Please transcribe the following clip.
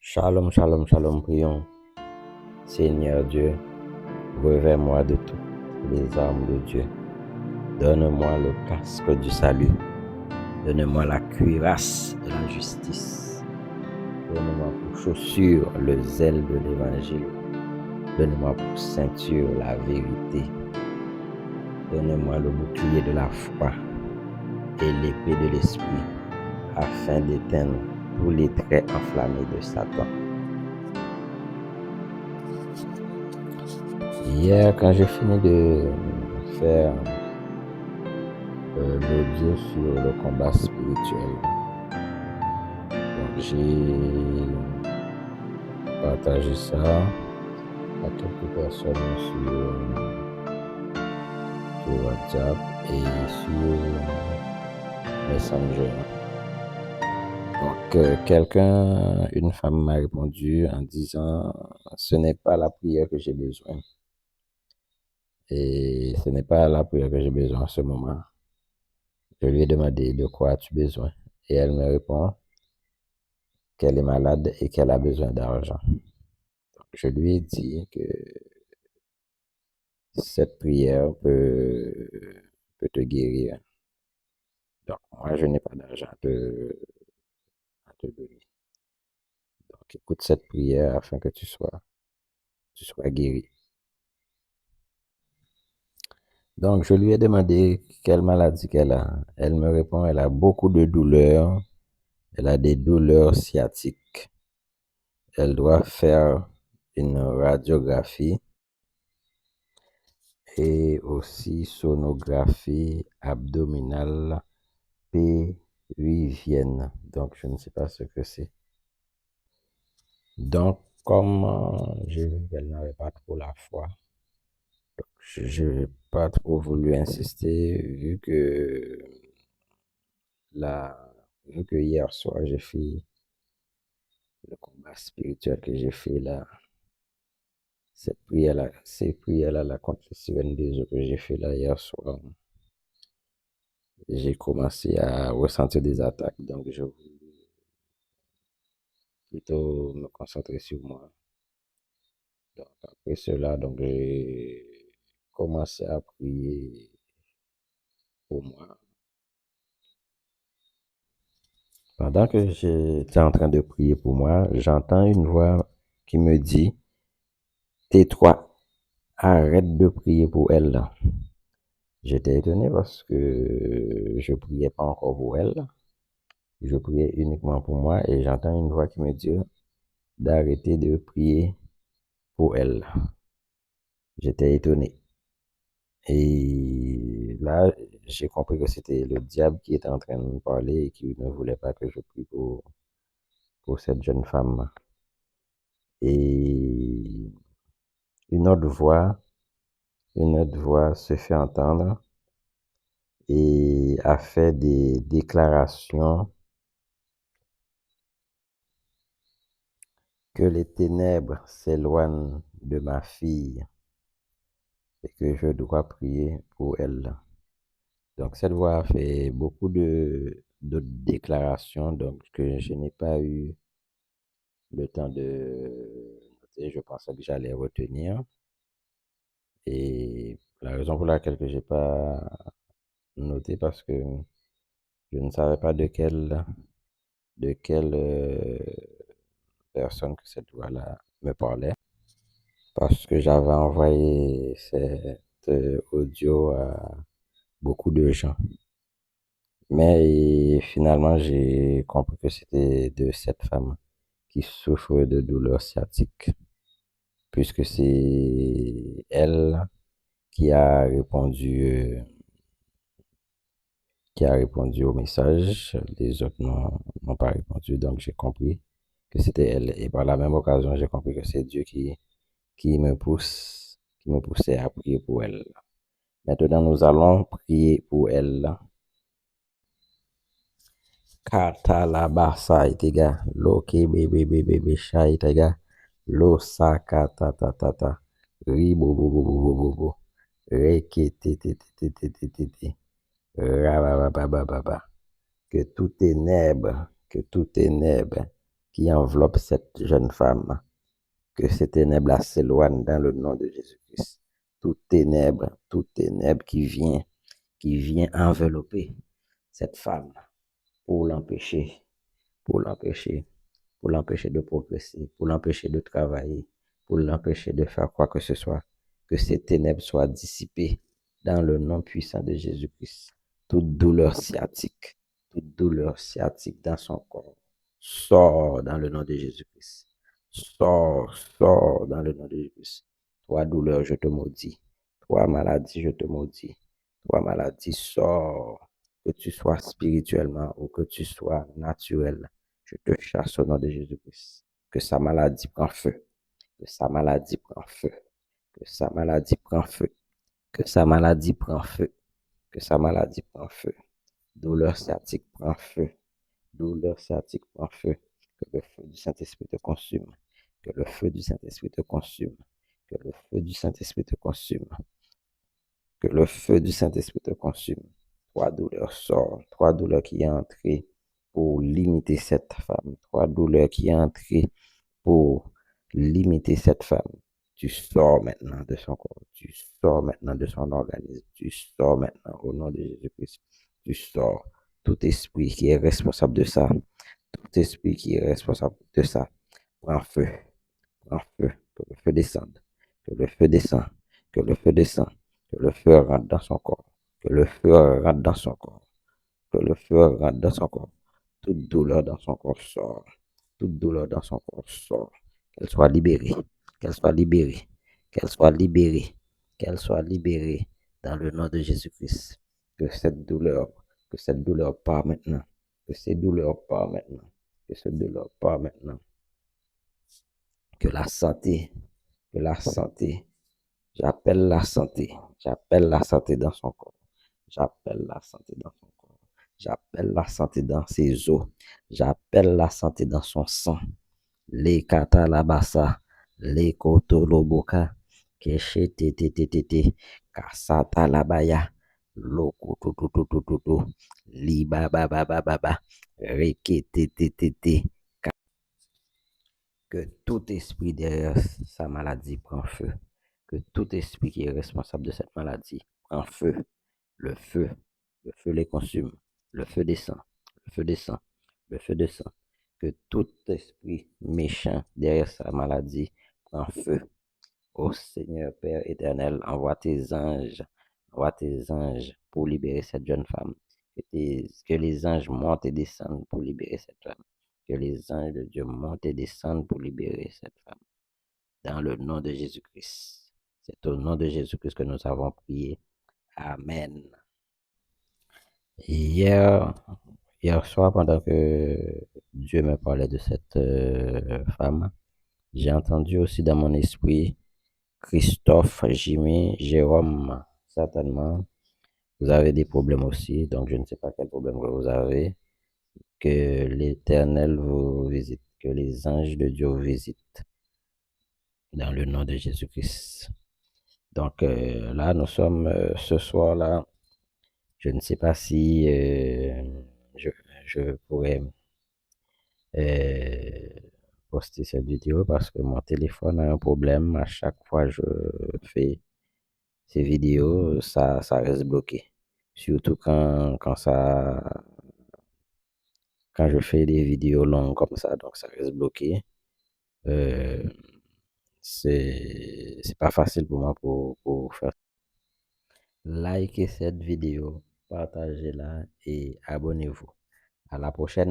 Shalom, shalom, shalom, prions. Seigneur Dieu, revers-moi de toutes les armes de Dieu. Donne-moi le casque du salut. Donne-moi la cuirasse de la justice. Donne-moi pour chaussure le zèle de l'évangile. Donne-moi pour ceinture la vérité. Donne-moi le bouclier de la foi et l'épée de l'esprit, afin d'éteindre tous les traits enflammés de Satan. Hier, quand j'ai fini de faire l'audio sur le combat spirituel, donc j'ai partagé ça à quelques personnes sur WhatsApp et sur Messenger. Donc une femme m'a répondu en disant « Ce n'est pas la prière que j'ai besoin. Et ce n'est pas la prière que j'ai besoin en ce moment. » Je lui ai demandé « De quoi as-tu besoin ?» Et elle me répond qu'elle est malade et qu'elle a besoin d'argent. Je lui ai dit que cette prière peut te guérir. Donc, moi, je n'ai pas d'argent à te donner. Donc, écoute cette prière afin que tu sois guéri. Donc, je lui ai demandé quelle maladie qu'elle a. Elle me répond, elle a beaucoup de douleurs. Elle a des douleurs sciatiques. Elle doit faire une radiographie et aussi sonographie abdominale péruvienne. Donc, je ne sais pas ce que c'est. Donc, comme j'ai vu qu'elle n'avait pas trop la foi, je n'ai pas trop voulu insister vu que hier soir j'ai fait le combat spirituel que j'ai fait là, ces prières-là, la contre les sirènes des eaux que j'ai fait là hier soir, j'ai commencé à ressentir des attaques, donc je voulais plutôt me concentrer sur moi. Donc après cela, donc j'ai commencé à prier pour moi. Pendant que j'étais en train de prier pour moi, j'entends une voix qui me dit « Tais-toi, arrête de prier pour elle. » J'étais étonné parce que je priais pas encore pour elle. Je priais uniquement pour moi et j'entends une voix qui me dit d'arrêter de prier pour elle. J'étais étonné. Et là, j'ai compris que c'était le diable qui était en train de me parler et qui ne voulait pas que je prie pour cette jeune femme. Et une autre voix se fait entendre et a fait des déclarations que les ténèbres s'éloignent de ma fille et que je dois prier pour elle. Donc cette voix a fait beaucoup d'autres déclarations donc que je n'ai pas eu le temps de noter. Je pensais que j'allais retenir. Et la raison pour laquelle que j'ai pas noté parce que je ne savais pas de quelle personne que cette voix-là me parlait. Parce que j'avais envoyé cet audio à beaucoup de gens. Mais finalement, j'ai compris que c'était de cette femme qui souffre de douleurs sciatiques, puisque c'est elle qui a répondu au message. Les autres n'ont pas répondu, donc j'ai compris que c'était elle. Et par la même occasion, j'ai compris que c'est Dieu qui me poussait à prier pour elle. Maintenant, nous allons prier pour elle. Kata la basa itega, lo ke bebe bebe be sha itega, lo sa kata ta ta ta, ri bo bo bo bo bo bo bo, re ke te, ra ba ba ba ba ba ba. Que tout ténèbre qui enveloppe cette jeune femme, que ces ténèbres-là s'éloignent dans le nom de Jésus-Christ. Toute ténèbre qui vient envelopper cette femme pour l'empêcher, pour l'empêcher, pour l'empêcher de progresser, pour l'empêcher de travailler, pour l'empêcher de faire quoi que ce soit, que ces ténèbres soient dissipées dans le nom puissant de Jésus-Christ. Toute douleur sciatique dans son corps, sort dans le nom de Jésus-Christ. Sors dans le nom de Jésus-Christ. Toi, douleur, je te maudis. Toi, maladie, je te maudis. Toi, maladie, sors. Que tu sois spirituellement ou que tu sois naturel, je te chasse au nom de Jésus-Christ. Que sa maladie prend feu. Que sa maladie prend feu. Que sa maladie prend feu. Que sa maladie prend feu. Que sa maladie prend feu. Douleur sciatique prend feu. Douleur sciatique prend feu. Que le feu du Saint-Esprit te consume. Que le feu du Saint-Esprit te consume. Que le feu du Saint-Esprit te consume. Que le feu du Saint-Esprit te consume. Trois douleurs sortent. Trois douleurs qui est entrée pour limiter cette femme. Trois douleurs qui est entrée pour limiter cette femme. Tu sors maintenant de son corps. Tu sors maintenant de son organisme. Tu sors maintenant au nom de Jésus-Christ. Tu sors. Tout esprit qui est responsable de ça. Tout esprit qui est responsable de ça. Prends feu. Prends feu. Que le feu descende. Que le feu descende. Que le feu descende. Que le feu rentre dans son corps. Que le feu rentre dans son corps. Que le feu rentre dans son corps. Toute douleur dans son corps sort. Toute douleur dans son corps sort. Qu'elle soit libérée. Qu'elle soit libérée. Qu'elle soit libérée. Qu'elle soit libérée dans le nom de Jésus-Christ. Que cette douleur part maintenant. Que cette douleur part maintenant. Que cette douleur part maintenant. Que la santé, j'appelle la santé dans son corps. J'appelle la santé dans son corps. J'appelle la santé dans ses os. J'appelle la santé dans son sang. Les katalabasa, les kotoloboka, keshe tete, kasata labaya, loko tututututu, liba baba, reke tete. Que tout esprit derrière sa maladie prend feu. Que tout esprit qui est responsable de cette maladie prend feu. Le feu les consume. Le feu descend. Le feu descend. Le feu descend. Que tout esprit méchant derrière sa maladie prend feu. Ô Seigneur Père éternel, envoie tes anges. Envoie tes anges pour libérer cette jeune femme. Que les anges montent et descendent pour libérer cette femme. Que les anges de Dieu montent et descendent pour libérer cette femme. Dans le nom de Jésus-Christ. C'est au nom de Jésus-Christ que nous avons prié. Amen. Hier soir, pendant que Dieu me parlait de cette femme, j'ai entendu aussi dans mon esprit Christophe, Jimmy, Jérôme. Certainement, vous avez des problèmes aussi, donc je ne sais pas quel problème que vous avez. Que l'Éternel vous visite, que les anges de Dieu vous visitent dans le nom de Jésus-Christ. Donc là, nous sommes ce soir-là. Je ne sais pas si je pourrais poster cette vidéo parce que mon téléphone a un problème. À chaque fois que je fais ces vidéos, ça reste bloqué. Surtout quand je fais des vidéos longues comme ça, donc ça reste bloqué. C'est pas facile pour moi pour faire. Likez cette vidéo, partagez-la et abonnez-vous. À la prochaine.